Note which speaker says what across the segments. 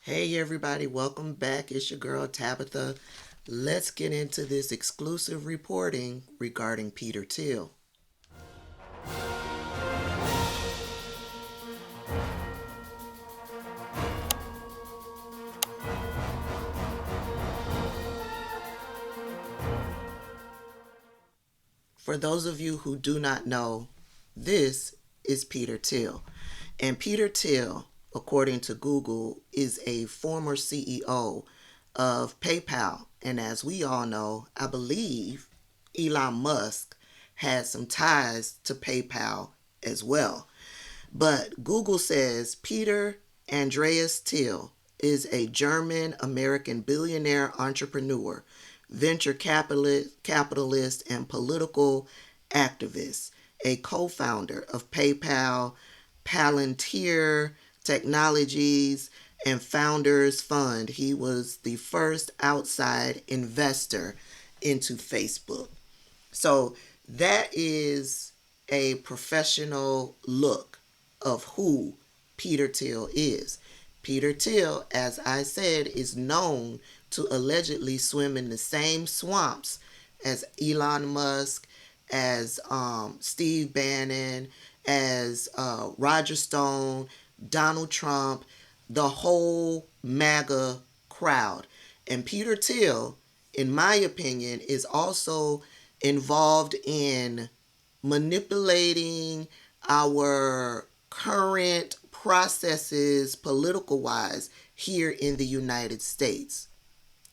Speaker 1: Hey everybody, welcome back. It's your girl Tabitha. Let's get into this exclusive reporting regarding Peter Thiel. For those of you who do not know, this is Peter Thiel. And Peter Thiel, according to Google, is a former CEO of PayPal. And as we all know, I believe Elon Musk had some ties to PayPal as well. But Google says Peter Andreas Thiel is a German American billionaire entrepreneur, venture capitalist, and political activist, a co founder of PayPal, Palantir Technologies, and Founders Fund. He was the first outside investor into Facebook. So that is a professional look of who Peter Thiel is. Peter Thiel, as I said, is known to allegedly swim in the same swamps as Elon Musk, as Steve Bannon, as Roger Stone, Donald Trump, the whole MAGA crowd. And Peter Thiel, in my opinion, is also involved in manipulating our current processes political wise here in the United States,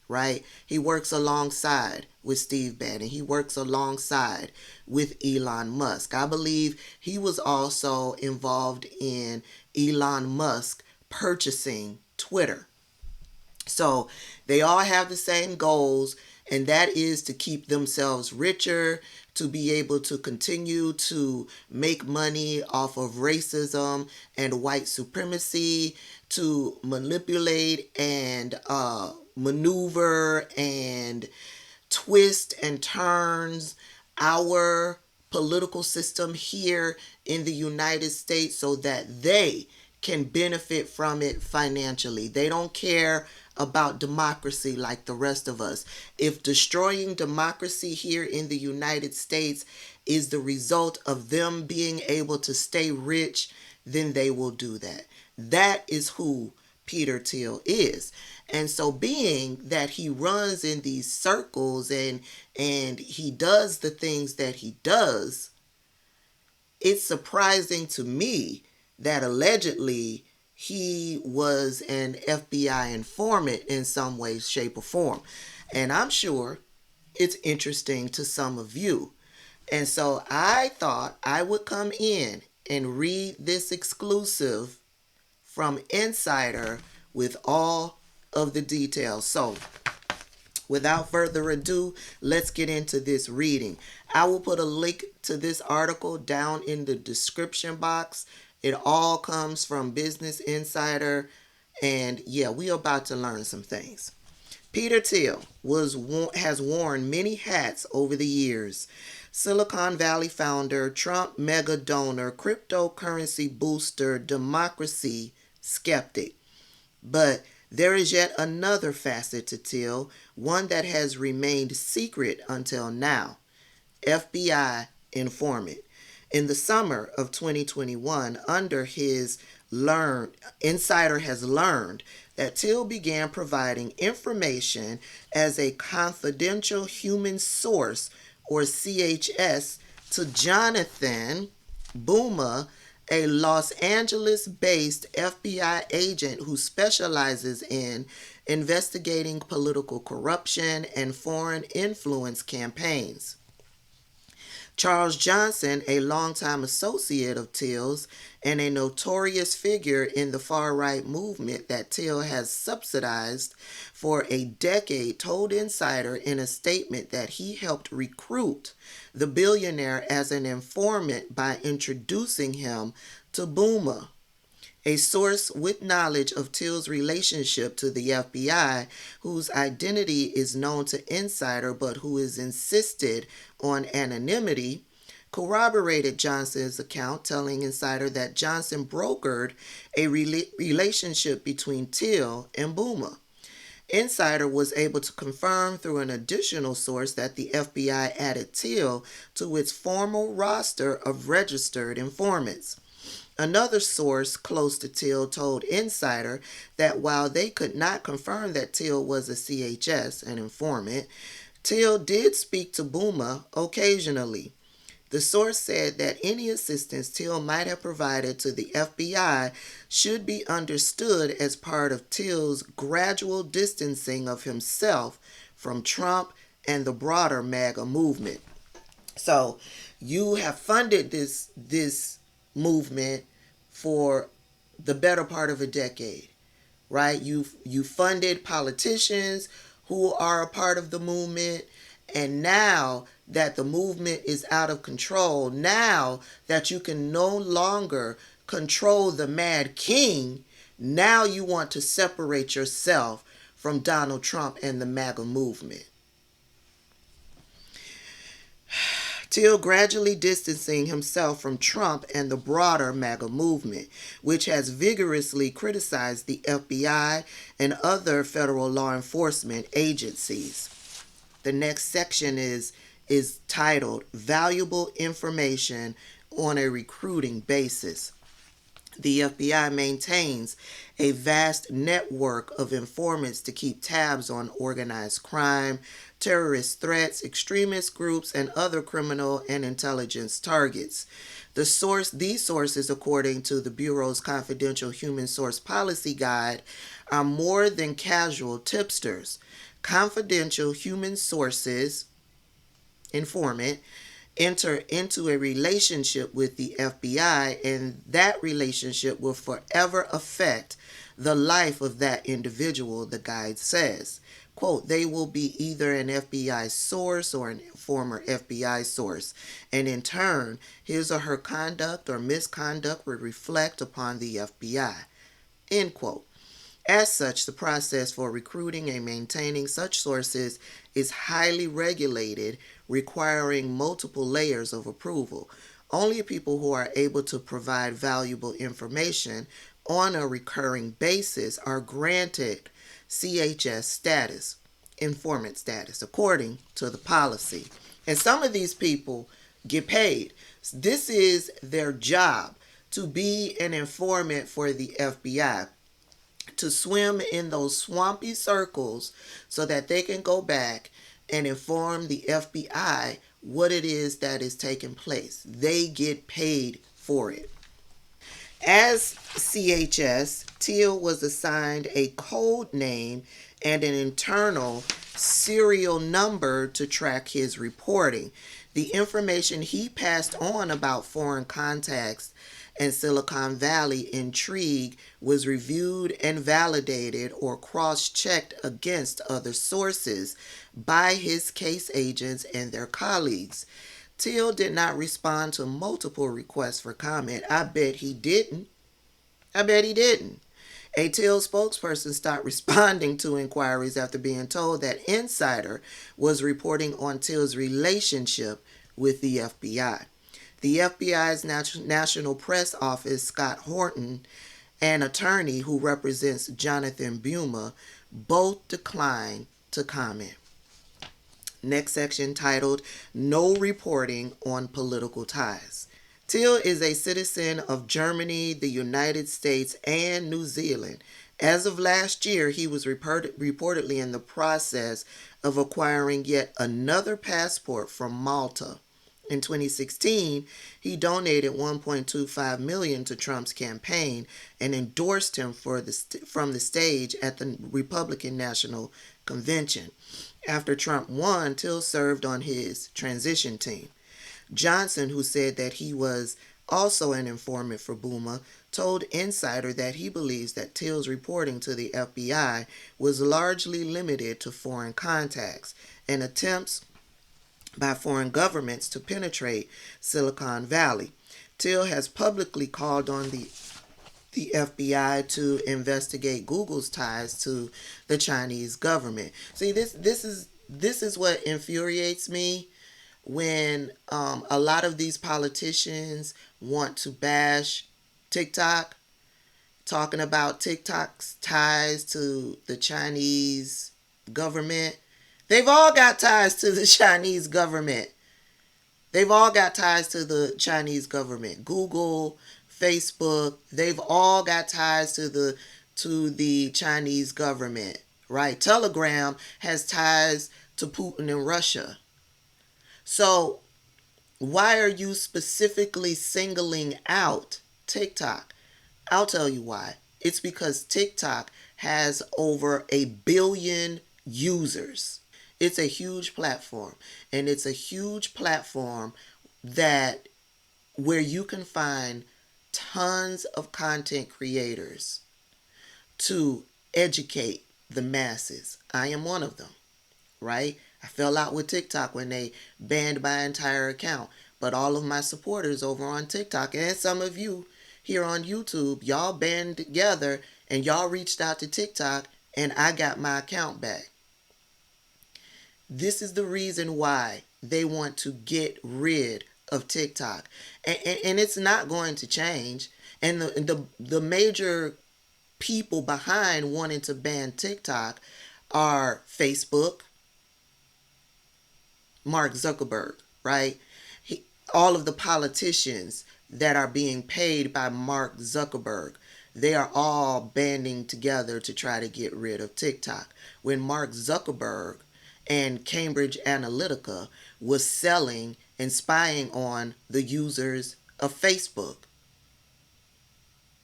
Speaker 1: right? He works alongside with Steve Bannon. He works alongside with Elon Musk. I believe he was also involved in Elon Musk purchasing Twitter. So they all have the same goals, and that is to keep themselves richer, to be able to continue to make money off of racism and white supremacy, to manipulate and maneuver and twist and turns our political system here in the United States so that they can benefit from it financially. They don't care about democracy like the rest of us. If destroying democracy here in the United States is the result of them being able to stay rich, then they will do that. That is who Peter Thiel is. And so being that he runs in these circles and he does the things that he does, it's surprising to me that allegedly he was an FBI informant in some way, shape, or form. And I'm sure it's interesting to some of you. And so I thought I would come in and read this exclusive from Insider with all of the details. So without further ado, let's get into this reading. I will put a link to this article down in the description box. It all comes from Business Insider. And yeah, we're about to learn some things. Peter Thiel has worn many hats over the years. Silicon Valley founder, Trump mega donor, cryptocurrency booster, democracy skeptic. But there is yet another facet to Thiel, one that has remained secret until now. FBI informant. In the summer of 2021, under his Insider has learned that Thiel began providing information as a confidential human source, or CHS, to Jonathan Boomer, a Los Angeles-based FBI agent who specializes in investigating political corruption and foreign influence campaigns. Charles Johnson, a longtime associate of Thiel's and a notorious figure in the far-right movement that Thiel has subsidized for a decade, told Insider in a statement that he helped recruit the billionaire as an informant by introducing him to Boomer. A source with knowledge of Thiel's relationship to the FBI, whose identity is known to Insider but who is insisted on anonymity, corroborated Johnson's account, telling Insider that Johnson brokered a relationship between Thiel and Boomer. Insider was able to confirm through an additional source that the FBI added Thiel to its formal roster of registered informants. Another source close to Thiel told Insider that while they could not confirm that Thiel was a CHS, an informant, Thiel did speak to Boomer occasionally. The source said that any assistance Thiel might have provided to the FBI should be understood as part of Thiel's gradual distancing of himself from Trump and the broader MAGA movement. So you have funded this movement for the better part of a decade, right? You funded politicians who are a part of the movement, and now that the movement is out of control, now that you can no longer control the Mad King, now you want to separate yourself from Donald Trump and the MAGA movement. Thiel gradually distancing himself from Trump and the broader MAGA movement, which has vigorously criticized the FBI and other federal law enforcement agencies. The next section is titled Valuable Information on a Recruiting Basis. The FBI maintains a vast network of informants to keep tabs on organized crime, terrorist threats, extremist groups, and other criminal and intelligence targets. These sources, according to the Bureau's confidential human source policy guide, are more than casual tipsters. Confidential human sources, informant, enter into a relationship with the FBI, and that relationship will forever affect the life of that individual, the guide says. Quote, they will be either an FBI source or a former FBI source, and in turn, his or her conduct or misconduct will reflect upon the FBI. End quote. As such, the process for recruiting and maintaining such sources is highly regulated, requiring multiple layers of approval. Only people who are able to provide valuable information on a recurring basis are granted CHS status, informant status, according to the policy. And some of these people get paid. This is their job, to be an informant for the FBI, to swim in those swampy circles so that they can go back and inform the FBI what it is that is taking place. They get paid for it. As CHS, Thiel was assigned a code name and an internal serial number to track his reporting. The information he passed on about foreign contacts and Silicon Valley intrigue was reviewed and validated or cross-checked against other sources by his case agents and their colleagues. Thiel did not respond to multiple requests for comment. I bet he didn't. A Thiel spokesperson stopped responding to inquiries after being told that Insider was reporting on Thiel's relationship with the FBI. The FBI's National Press Office, Scott Horton, an attorney who represents Jonathan Boomer, both declined to comment. Next section titled No Reporting on Political Ties. Thiel is a citizen of Germany, the United States, and New Zealand. As of last year, he was reportedly in the process of acquiring yet another passport from Malta. In 2016, he donated $1.25 million to Trump's campaign and endorsed him from the stage at the Republican National Convention. After Trump won, Thiel served on his transition team. Johnson, who said that he was also an informant for Boomer, told Insider that he believes that Thiel's reporting to the FBI was largely limited to foreign contacts and attempts by foreign governments to penetrate Silicon Valley. Thiel has publicly called on the FBI to investigate Google's ties to the Chinese government. See, this is what infuriates me, when a lot of these politicians want to bash TikTok, talking about TikTok's ties to the Chinese government. They've all got ties to the Chinese government. They've all got ties to the Chinese government. Google, Facebook, they've all got ties to the Chinese government, right? Telegram has ties to Putin and Russia. So why are you specifically singling out TikTok? I'll tell you why. It's because TikTok has over 1 billion users. It's a huge platform, and it's a huge platform that where you can find tons of content creators to educate the masses. I am one of them, right? I fell out with TikTok when they banned my entire account, but all of my supporters over on TikTok and some of you here on YouTube, y'all band together and y'all reached out to TikTok and I got my account back. This is the reason why they want to get rid of TikTok. And it's not going to change. And the major people behind wanting to ban TikTok are Facebook, Mark Zuckerberg, right? All of the politicians that are being paid by Mark Zuckerberg, they are all banding together to try to get rid of TikTok. When Mark Zuckerberg and Cambridge Analytica was selling and spying on the users of Facebook.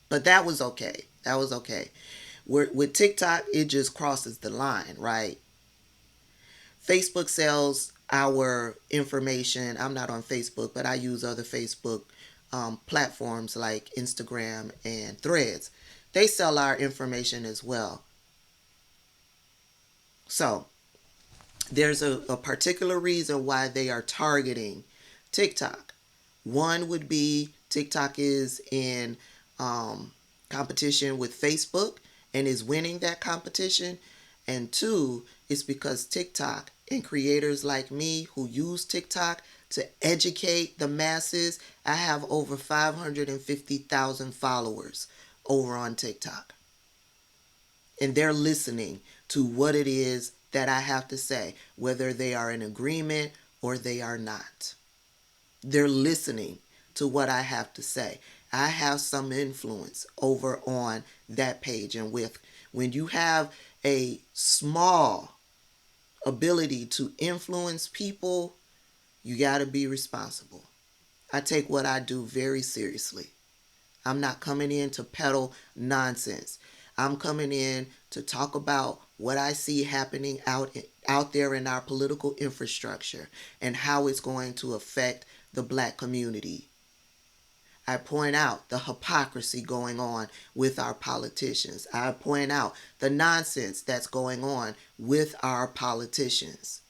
Speaker 1: But that was okay. That was okay. With TikTok, it just crosses the line, right? Facebook sells our information. I'm not on Facebook, but I use other Facebook platforms like Instagram and Threads. They sell our information as well. So there's a particular reason why they are targeting TikTok. One would be TikTok is in competition with Facebook and is winning that competition. And two, it's because TikTok and creators like me who use TikTok to educate the masses. I have over 550,000 followers over on TikTok. And they're listening to what it is that I have to say, whether they are in agreement or they are not. They're listening to what I have to say. I have some influence over on that page. And when you have a small ability to influence people, you got to be responsible. I take what I do very seriously. I'm not coming in to peddle nonsense. I'm coming in to talk about what I see happening out there in our political infrastructure and how it's going to affect the black community. I point out the hypocrisy going on with our politicians. I point out the nonsense that's going on with our politicians.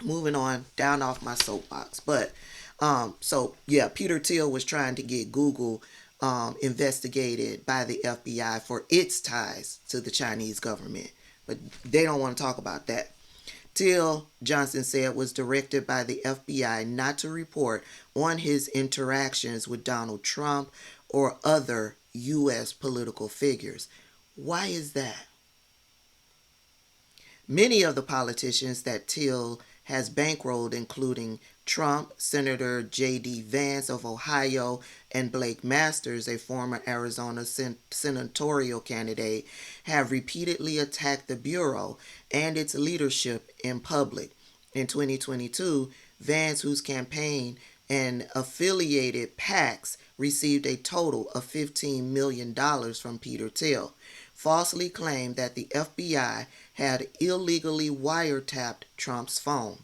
Speaker 1: Moving on, down off my soapbox. But, Peter Thiel was trying to get Google investigated by the FBI for its ties to the Chinese government. But they don't want to talk about that. Thiel, Johnson said, was directed by the FBI not to report on his interactions with Donald Trump or other U.S. political figures. Why is that? Many of the politicians that Thiel has bankrolled, including Trump, Senator J.D. Vance of Ohio, and Blake Masters, a former Arizona senatorial candidate, have repeatedly attacked the Bureau and its leadership in public. In 2022, Vance, whose campaign and affiliated PACs received a total of $15 million from Peter Thiel, falsely claimed that the FBI had illegally wiretapped Trump's phone.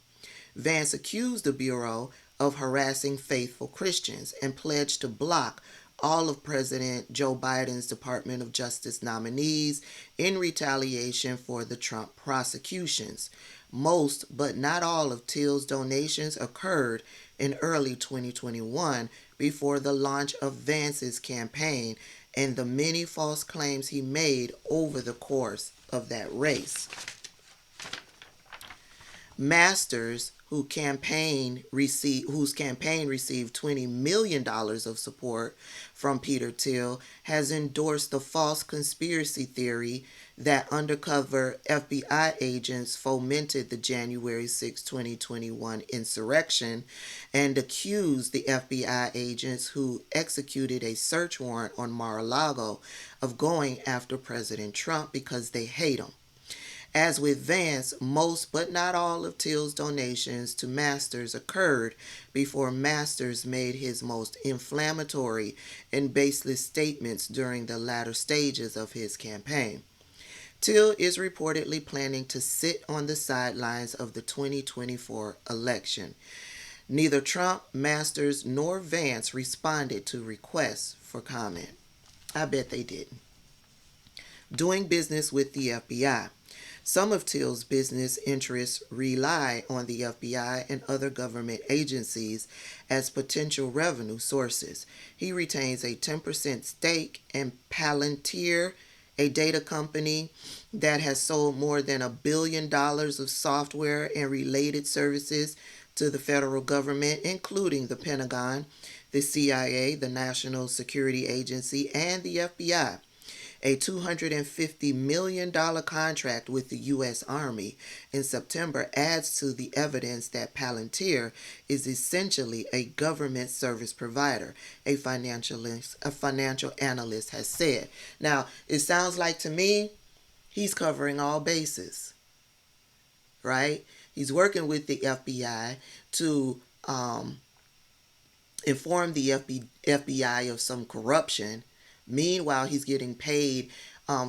Speaker 1: Vance accused the Bureau of harassing faithful Christians and pledged to block all of President Joe Biden's Department of Justice nominees in retaliation for the Trump prosecutions. Most, but not all, of Thiel's donations occurred in early 2021 before the launch of Vance's campaign and the many false claims he made over the course of that race. Masters, whose campaign received $20 million of support from Peter Thiel, has endorsed the false conspiracy theory that undercover FBI agents fomented the January 6, 2021 insurrection and accused the FBI agents who executed a search warrant on Mar-a-Lago of going after President Trump because they hate him. As with Vance, most but not all of Thiel's donations to Masters occurred before Masters made his most inflammatory and baseless statements during the latter stages of his campaign. Thiel is reportedly planning to sit on the sidelines of the 2024 election. Neither Trump, Masters, nor Vance responded to requests for comment. I bet they didn't. Doing business with the FBI. Some of Thiel's business interests rely on the FBI and other government agencies as potential revenue sources. He retains a 10% stake in Palantir, a data company that has sold more than $1 billion of software and related services to the federal government, including the Pentagon, the CIA, the National Security Agency, and the FBI. A $250 million contract with the U.S. Army in September adds to the evidence that Palantir is essentially a government service provider, a financial analyst has said. Now, it sounds like to me he's covering all bases, right? He's working with the FBI to inform the FBI of some corruption. Meanwhile, he's getting paid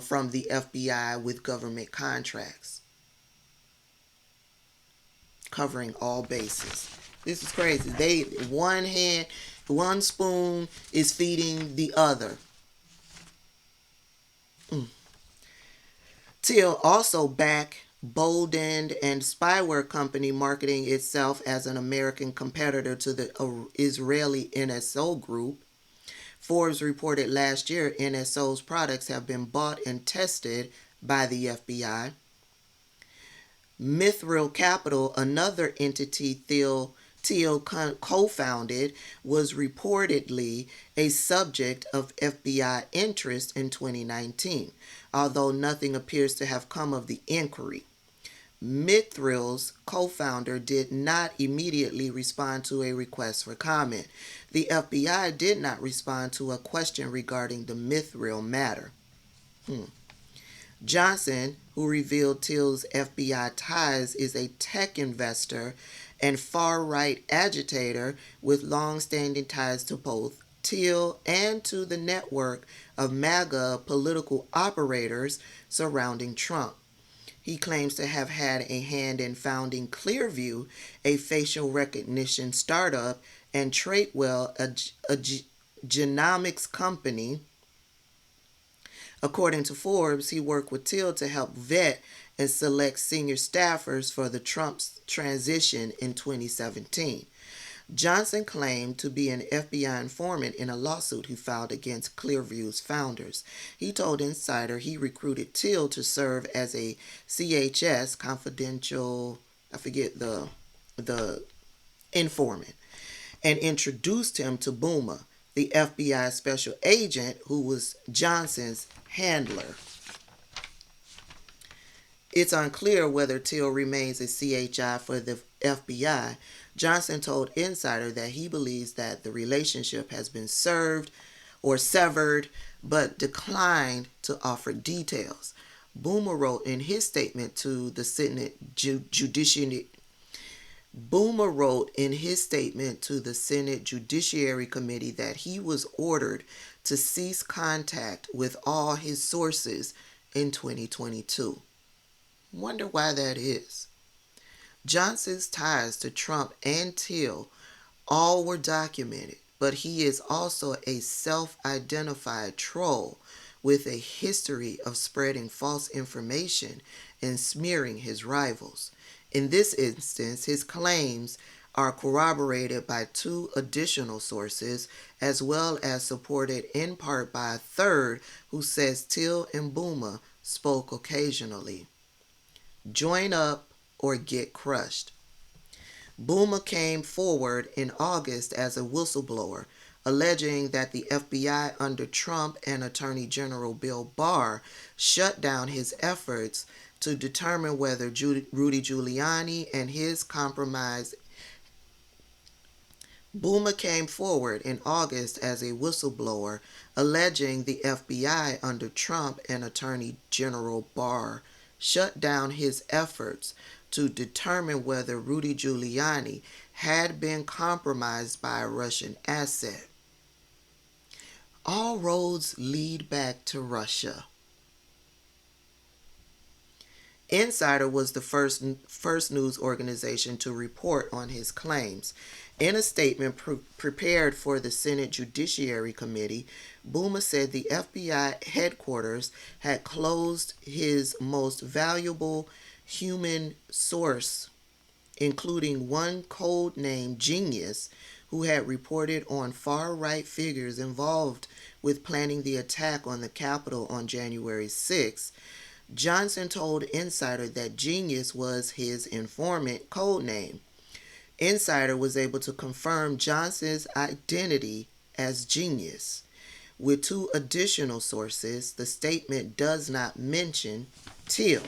Speaker 1: from the FBI with government contracts, covering all bases. This is crazy. One spoon is feeding the other. Thiel also backed Bolden and spyware company marketing itself as an American competitor to the Israeli NSO group. Forbes reported last year NSO's products have been bought and tested by the FBI. Mithril Capital, another entity Thiel co-founded, was reportedly a subject of FBI interest in 2019, although nothing appears to have come of the inquiry. Mithril's co-founder did not immediately respond to a request for comment. The FBI did not respond to a question regarding the Mithril matter. Johnson, who revealed Thiel's FBI ties, is a tech investor and far-right agitator with long-standing ties to both Thiel and to the network of MAGA political operators surrounding Trump. He claims to have had a hand in founding Clearview, a facial recognition startup, and Traitwell, a genomics company. According to Forbes, he worked with Thiel to help vet and select senior staffers for the Trump's transition in 2017. Johnson claimed to be an FBI informant in a lawsuit he filed against Clearview's founders. He told Insider he recruited Thiel to serve as a CHS confidential, the informant, and introduced him to Boomer, the FBI special agent who was Johnson's handler. It's unclear whether Thiel remains a CHI for the FBI. Johnson told Insider that he believes that the relationship has been severed, but declined to offer details. Boomer wrote in his statement to the Senate Judiciary Committee that he was ordered to cease contact with all his sources in 2022. Wonder why that is. Johnson's ties to Trump and Thiel all were documented, but he is also a self-identified troll with a history of spreading false information and smearing his rivals. In this instance, his claims are corroborated by two additional sources, as well as supported in part by a third who says Thiel and Boomer spoke occasionally. Join up or get crushed. Boomer came forward in August as a whistleblower, alleging that the FBI under Trump and Attorney General Bill Barr shut down his efforts to determine whether Rudy Giuliani and his compromise. Boomer came forward in August as a whistleblower, alleging the FBI under Trump and Attorney General Barr shut down his efforts to determine whether Rudy Giuliani had been compromised by a Russian asset. All roads lead back to Russia. Insider was the first news organization to report on his claims. In a statement prepared for the Senate Judiciary Committee, Boomer said the FBI headquarters had closed his most valuable human source, including one code-named Genius, who had reported on far-right figures involved with planning the attack on the Capitol on January 6th. Johnson told Insider that Genius was his informant code name. Insider was able to confirm Johnson's identity as Genius. With two additional sources, the statement does not mention Thiel.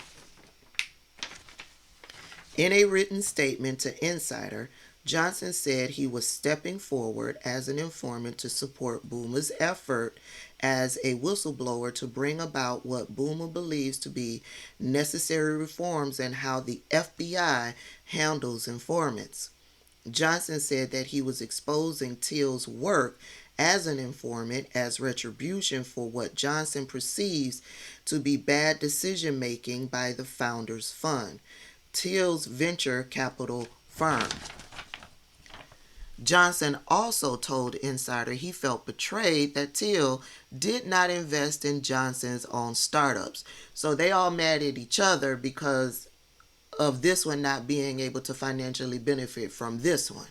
Speaker 1: In a written statement to Insider, Johnson said he was stepping forward as an informant to support Boomer's effort as a whistleblower to bring about what Boomer believes to be necessary reforms in how the FBI handles informants. Johnson said that he was exposing Thiel's work as an informant as retribution for what Johnson perceives to be bad decision-making by the Founders Fund, Thiel's venture capital firm. Johnson also told Insider he felt betrayed that Thiel did not invest in Johnson's own startups. So they all mad at each other because of this one not being able to financially benefit from this one,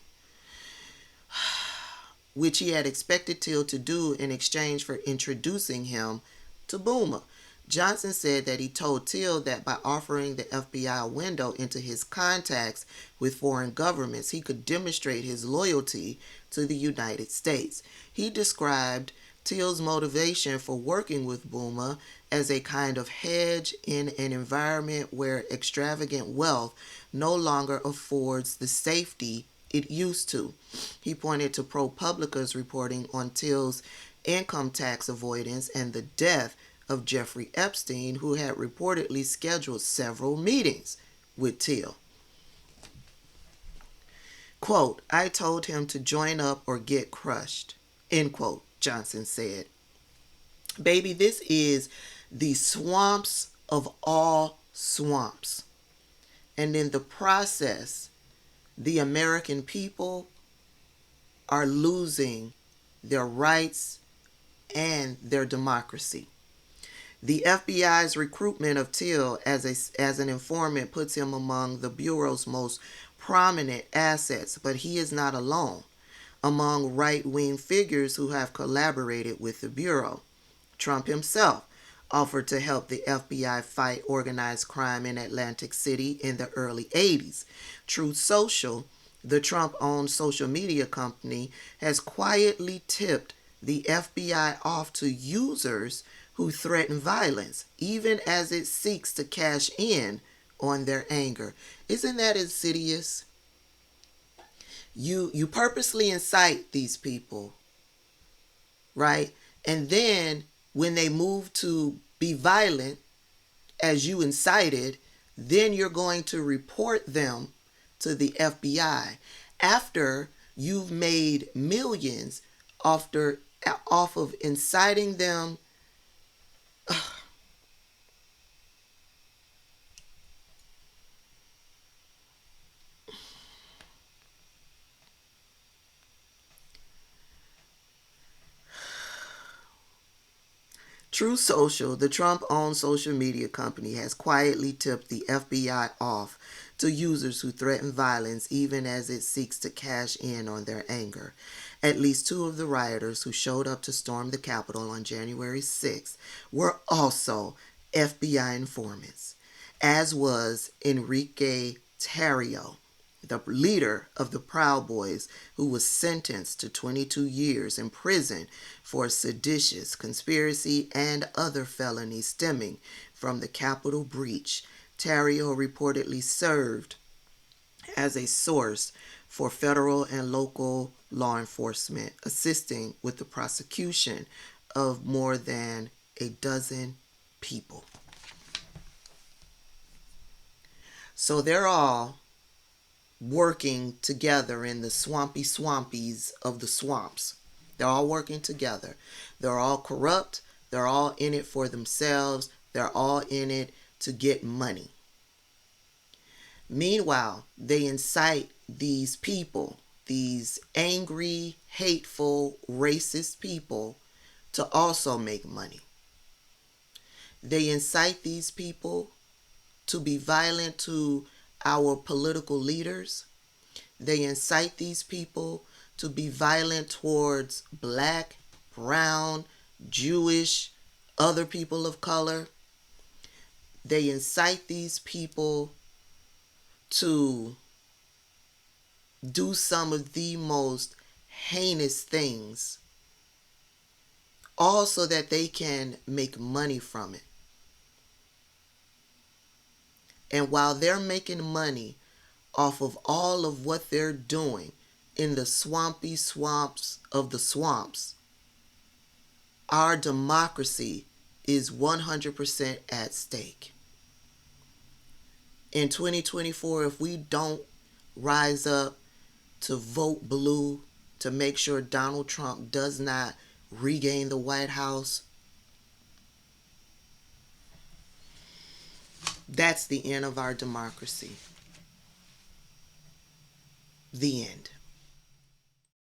Speaker 1: which he had expected Thiel to do in exchange for introducing him to Boomer. Johnson said that he told Thiel that by offering the FBI a window into his contacts with foreign governments, he could demonstrate his loyalty to the United States. He described Thiel's motivation for working with Boomer as a kind of hedge in an environment where extravagant wealth no longer affords the safety it used to. He pointed to ProPublica's reporting on Thiel's income tax avoidance and the death of Jeffrey Epstein, who had reportedly scheduled several meetings with Thiel. Quote, "I told him to join up or get crushed," end quote, Johnson said. Baby, this is the swamps of all swamps. And in the process, the American people are losing their rights and their democracy. The FBI's recruitment of Thiel as an informant puts him among the Bureau's most prominent assets, but he is not alone among right-wing figures who have collaborated with the Bureau. Trump himself offered to help the FBI fight organized crime in Atlantic City in the early 80s. Truth Social, the Trump-owned social media company, has quietly tipped the FBI off to users who threaten violence, even as it seeks to cash in on their anger. Isn't that insidious? You purposely incite these people, right? And then when they move to be violent, as you incited, then you're going to report them to the FBI after you've made millions off of inciting them. Truth Social, the Trump-owned social media company, has quietly tipped the FBI off to users who threaten violence even as it seeks to cash in on their anger. At least two of the rioters who showed up to storm the Capitol on January 6th were also FBI informants, as was Enrique Terrio, the leader of the Proud Boys, who was sentenced to 22 years in prison for seditious, conspiracy, and other felonies stemming from the Capitol breach. Terrio reportedly served as a source for federal and local law enforcement, assisting with the prosecution of more than a dozen people. So they're all working together in the swampies of the swamps. They're all working together. They're all corrupt. They're all in it for themselves. They're all in it to get money. Meanwhile, they incite these people, these angry, hateful, racist people, to also make money. They incite these people to be violent to our political leaders. They incite these people to be violent towards black, brown, Jewish, other people of color. They incite these people to do some of the most heinous things, all so that they can make money from it. And while they're making money off of all of what they're doing in the swampy swamps of the swamps, our democracy is 100% at stake. In 2024, if we don't rise up to vote blue to make sure Donald Trump does not regain the White House, that's the end of our democracy. The end.